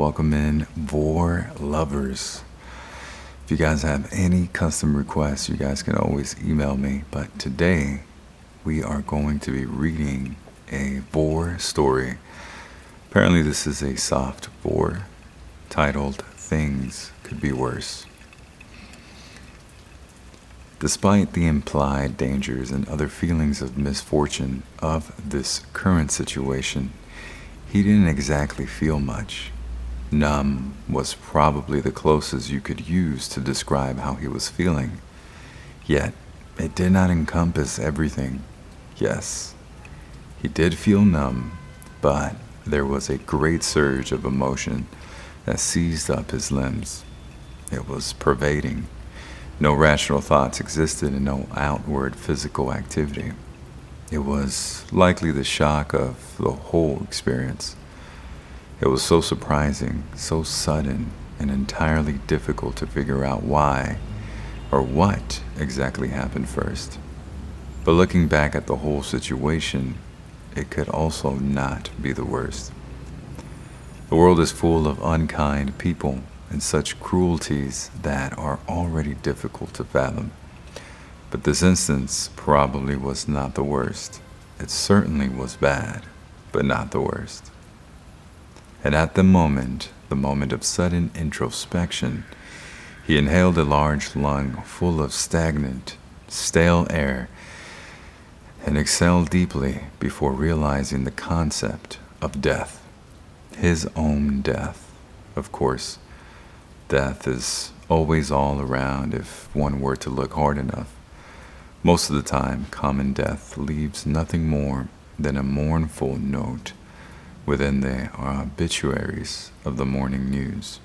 Welcome in, Vore lovers. If you guys have any custom requests, you guys can always email me. But today, we are going to be reading a Vore story. Apparently, this is a soft Vore titled Things Could Be Worse. Despite the implied dangers and other feelings of misfortune of this current situation, he didn't exactly feel much. Numb was probably the closest you could use to describe how he was feeling. Yet, it did not encompass everything. Yes, he did feel numb, but there was a great surge of emotion that seized up his limbs. It was pervading. No rational thoughts existed and no outward physical activity. It was likely the shock of the whole experience. It was so surprising, so sudden, and entirely difficult to figure out why or what exactly happened first. But looking back at the whole situation, it could also not be the worst. The world is full of unkind people and such cruelties that are already difficult to fathom. But this instance probably was not the worst. It certainly was bad, but not the worst. And at the moment of sudden introspection, he inhaled a large lung full of stagnant, stale air and exhaled deeply before realizing the concept of death. His own death, of course. Death is always all around if one were to look hard enough. Most of the time, common death leaves nothing more than a mournful note within the obituaries of the morning news.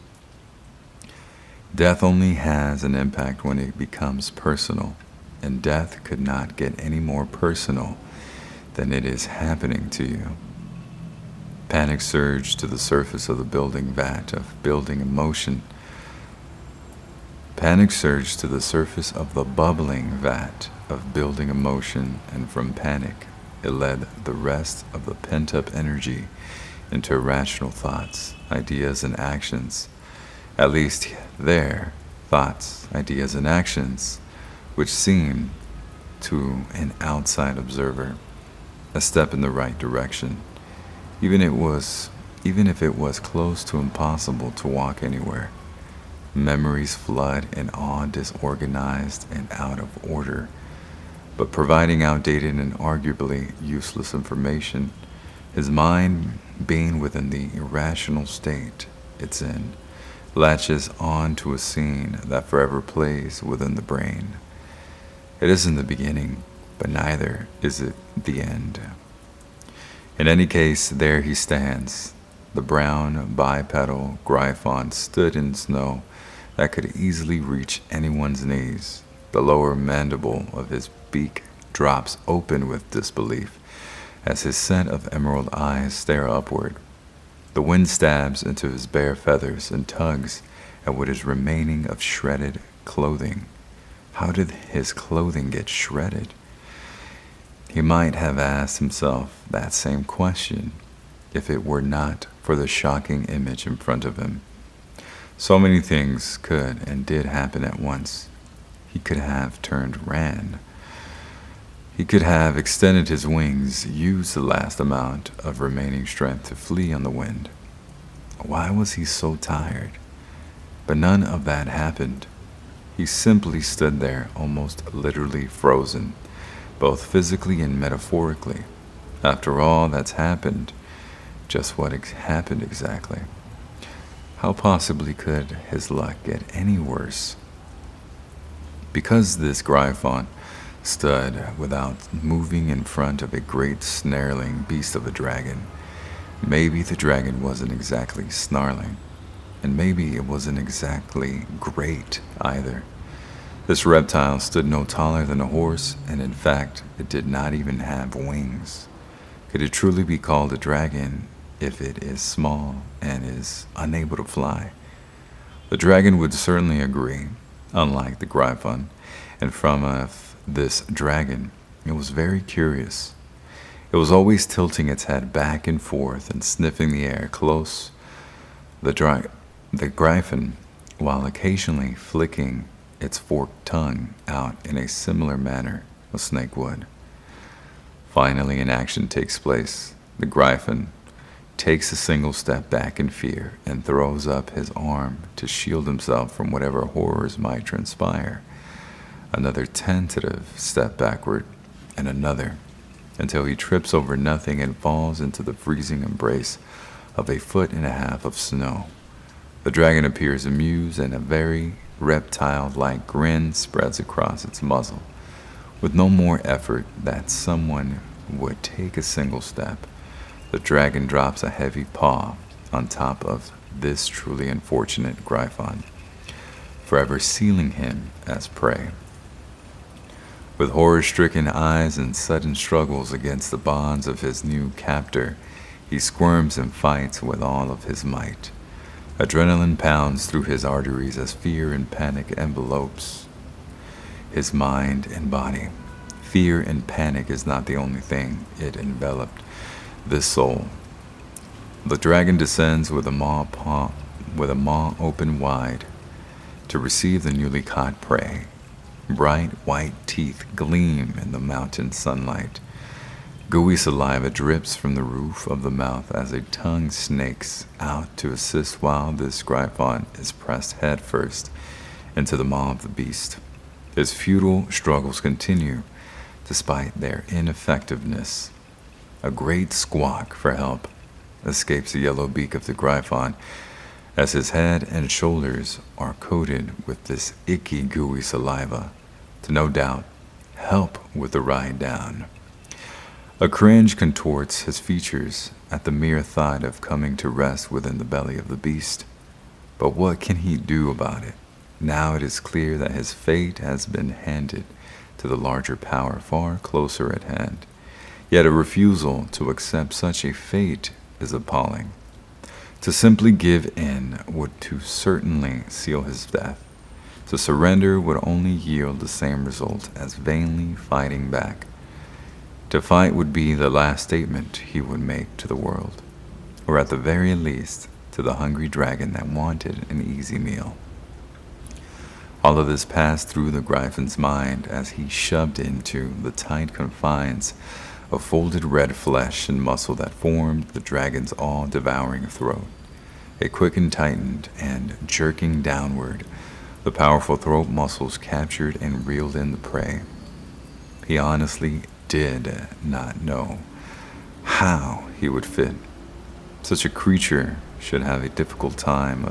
Death only has an impact when it becomes personal, and death could not get any more personal than it is happening to you. Panic surged to the surface of the building vat of building emotion. Panic surged to the surface of the bubbling vat of building emotion, and from panic, it led the rest of the pent-up energy into irrational thoughts, ideas, and actions. At least their thoughts, ideas, and actions, which seemed, to an outside observer, a step in the right direction, even if it was close to impossible to walk anywhere. Memories flood in all disorganized and out of order, but providing outdated and arguably useless information. His mind, being within the irrational state it's in, latches on to a scene that forever plays within the brain. It isn't the beginning, but neither is it the end. In any case, there he stands. The brown bipedal Gryphon stood in snow that could easily reach anyone's knees. The lower mandible of his beak drops open with disbelief as his set of emerald eyes stare upward. The wind stabs into his bare feathers and tugs at what is remaining of shredded clothing. How did his clothing get shredded? He might have asked himself that same question if it were not for the shocking image in front of him. So many things could and did happen at once. He could have ran. He could have extended his wings, used the last amount of remaining strength to flee on the wind. Why was he so tired? But none of that happened. He simply stood there, almost literally frozen, both physically and metaphorically. After all that's happened, just what happened exactly? How possibly could his luck get any worse? Because this Gryphon stood without moving in front of a great snarling beast of a dragon, maybe the dragon wasn't exactly snarling, and maybe it wasn't exactly great either. This reptile stood no taller than a horse, and in fact, it did not even have wings. Could it truly be called a dragon if it is small and is unable to fly? The dragon would certainly agree, unlike the Gryphon, and from this dragon, it was very curious. It was always tilting its head back and forth and sniffing the air close The, the Gryphon, while occasionally flicking its forked tongue out in a similar manner a snake would. Finally, an action takes place. The Gryphon takes a single step back in fear and throws up his arm to shield himself from whatever horrors might transpire. Another tentative step backward, and another, until he trips over nothing and falls into the freezing embrace of 1.5 feet of snow. The dragon appears amused, and a very reptile-like grin spreads across its muzzle. With no more effort that someone would take a single step, the dragon drops a heavy paw on top of this truly unfortunate Gryphon, forever sealing him as prey. With horror-stricken eyes and sudden struggles against the bonds of his new captor, he squirms and fights with all of his might. Adrenaline pounds through his arteries as fear and panic envelopes his mind and body. Fear and panic is not the only thing it enveloped this soul. The dragon descends with a maw open wide to receive the newly caught prey. Bright white teeth gleam in the mountain sunlight. Gooey saliva drips from the roof of the mouth as a tongue snakes out to assist while this Gryphon is pressed headfirst into the maw of the beast. His futile struggles continue despite their ineffectiveness. A great squawk for help escapes the yellow beak of the Gryphon as his head and shoulders are coated with this icky, gooey saliva to no doubt help with the ride down. A cringe contorts his features at the mere thought of coming to rest within the belly of the beast. But what can he do about it? Now it is clear that his fate has been handed to the larger power far closer at hand. Yet a refusal to accept such a fate is appalling. To simply give in would too certainly seal his death. To surrender would only yield the same result as vainly fighting back. To fight would be the last statement he would make to the world, or at the very least to the hungry dragon that wanted an easy meal. All of this passed through the Gryphon's mind as he shoved into the tight confines of folded red flesh and muscle that formed the dragon's all-devouring throat. A quick and tightened and jerking downward, the powerful throat muscles captured and reeled in the prey. He honestly did not know how he would fit. Such a creature should have a difficult time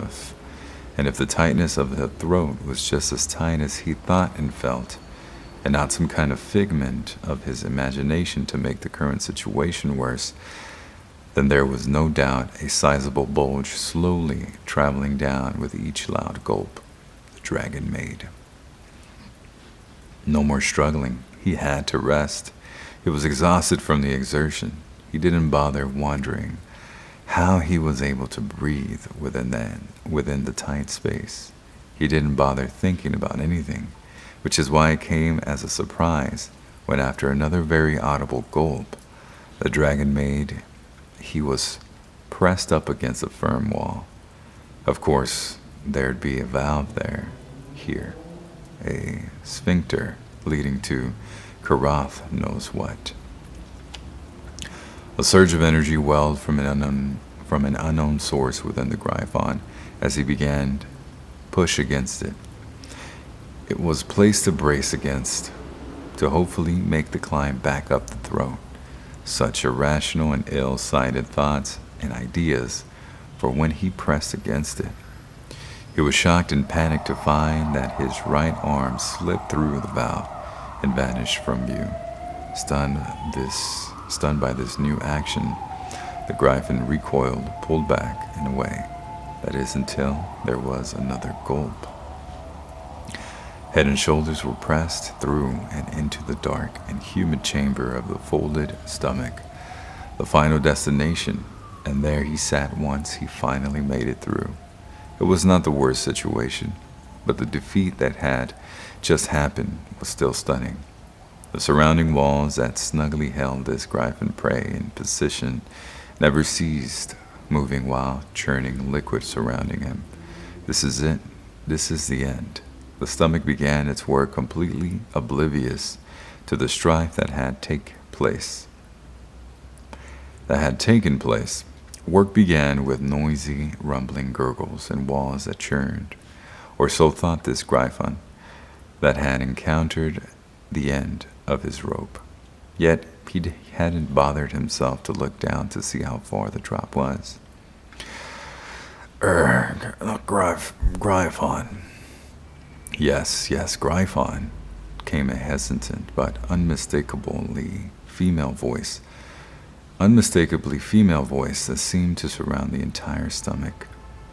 and if the tightness of the throat was just as tight as he thought and felt, and not some kind of figment of his imagination to make the current situation worse, then there was no doubt a sizable bulge slowly traveling down with each loud gulp the dragon made. No more struggling. He had to rest. He was exhausted from the exertion. He didn't bother wondering how he was able to breathe within the tight space. He didn't bother thinking about anything, which is why it came as a surprise when, after another very audible gulp the dragon made, he was pressed up against a firm wall. Of course, there'd be a valve here, a sphincter leading to Karath knows what. A surge of energy welled from an unknown source within the Gryphon as he began to push against it. It was placed to brace against, to hopefully make the climb back up the throat. Such irrational and ill-sighted thoughts and ideas for when he pressed against it. He was shocked and panicked to find that his right arm slipped through the valve and vanished from view. Stunned by this new action, the Gryphon recoiled, pulled back, and away. That is, until there was another gulp. Head and shoulders were pressed through and into the dark and humid chamber of the folded stomach, the final destination, and there he sat once he finally made it through. It was not the worst situation, but the defeat that had just happened was still stunning. The surrounding walls that snugly held this Gryphon prey in position never ceased moving while churning liquid surrounding him. This is it. This is the end. The stomach began its work completely oblivious to the strife that had taken place. Work began with noisy, rumbling gurgles and walls that churned, or so thought this Gryphon that had encountered the end of his rope. Yet he hadn't bothered himself to look down to see how far the drop was. Gryphon. Yes, Gryphon, came a hesitant but unmistakably female voice that seemed to surround the entire stomach.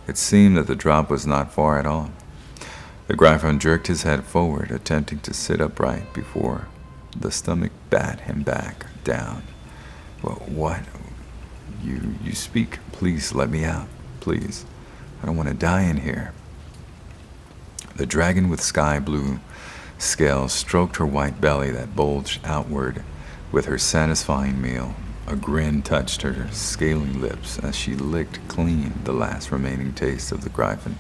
It seemed that the drop was not far at all. The Gryphon jerked his head forward, attempting to sit upright before the stomach bat him back down. Well, what? You speak. Please let me out. Please. I don't want to die in here. The dragon with sky blue scales stroked her white belly that bulged outward with her satisfying meal. A grin touched her scaly lips as she licked clean the last remaining taste of the Gryphon.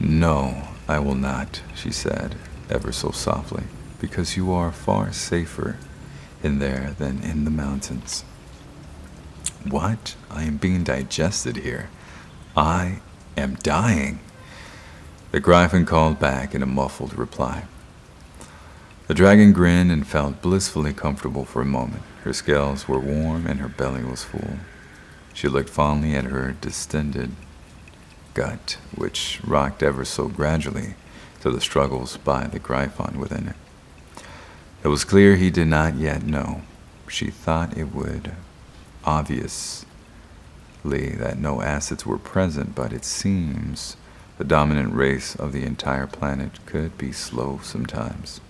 No, I will not, she said, ever so softly, because you are far safer in there than in the mountains. What? I am being digested here. I am dying. The Gryphon called back in a muffled reply. The dragon grinned and felt blissfully comfortable for a moment. Her scales were warm and her belly was full. She looked fondly at her distended gut, which rocked ever so gradually to the struggles by the Gryphon within it. It was clear he did not yet know. She thought it would obviously that no acids were present, but it seems the dominant race of the entire planet could be slow sometimes.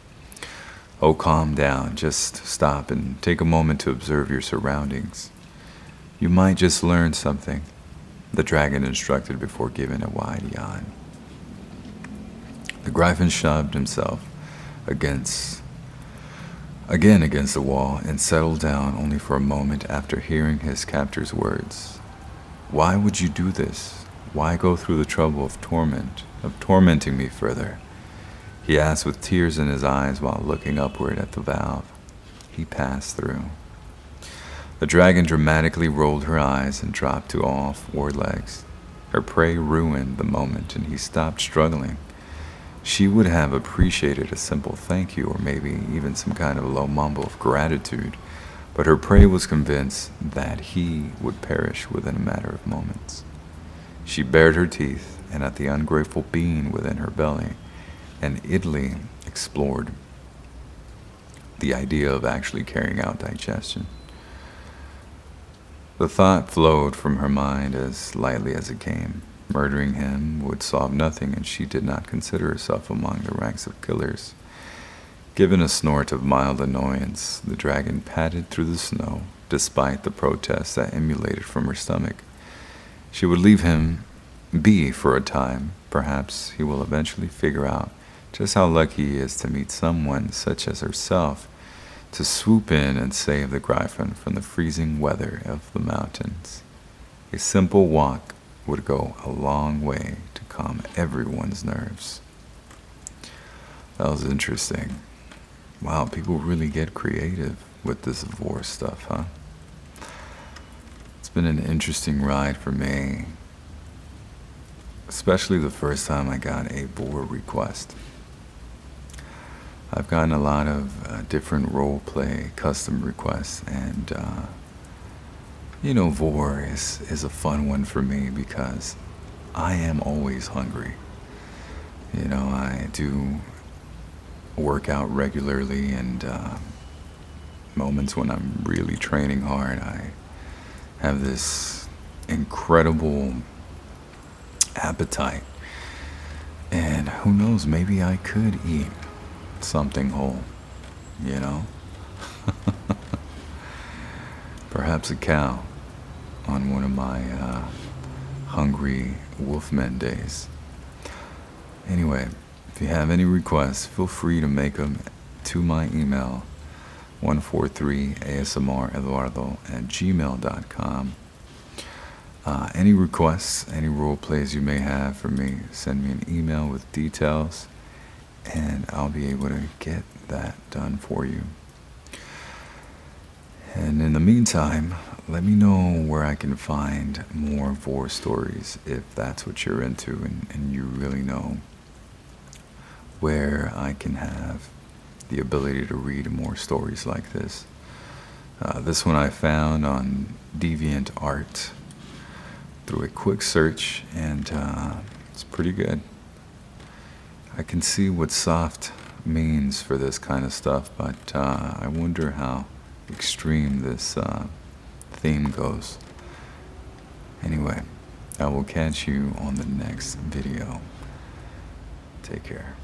Oh, calm down. Just stop and take a moment to observe your surroundings. You might just learn something, the dragon instructed before giving a wide yawn. The Gryphon shoved himself against the wall and settled down only for a moment after hearing his captor's words. Why would you do this? Why go through the trouble of tormenting me further? He asked with tears in his eyes while looking upward at the valve he passed through. The dragon dramatically rolled her eyes and dropped to all four legs. Her prey ruined the moment, and he stopped struggling. She would have appreciated a simple thank you or maybe even some kind of low mumble of gratitude, but her prey was convinced that he would perish within a matter of moments. She bared her teeth, and at the ungrateful being within her belly, and idly explored the idea of actually carrying out digestion. The thought flowed from her mind as lightly as it came. Murdering him would solve nothing, and she did not consider herself among the ranks of killers. Given a snort of mild annoyance, the dragon padded through the snow, despite the protests that emanated from her stomach. She would leave him be for a time. Perhaps he will eventually figure out just how lucky he is to meet someone such as herself to swoop in and save the Gryphon from the freezing weather of the mountains. A simple walk would go a long way to calm everyone's nerves. That was interesting. Wow, people really get creative with this Vore stuff, huh? It's been an interesting ride for me, especially the first time I got a Vore request. I've gotten a lot of different role play custom requests, and Vore is a fun one for me because I am always hungry. I do work out regularly, and moments when I'm really training hard, I have this incredible appetite, and who knows, maybe I could eat something whole, perhaps a cow on one of my hungry wolfman days. Anyway, if you have any requests, feel free to make them to my email 143asmreduardo@gmail.com. Any requests, any role plays you may have for me, send me an email with details, and I'll be able to get that done for you. And in the meantime, let me know where I can find more Vore stories if that's what you're into and you really know where I can have the ability to read more stories like this. This one I found on DeviantArt through a quick search, and it's pretty good. I can see what soft means for this kind of stuff, but I wonder how extreme this theme goes. Anyway, I will catch you on the next video. Take care.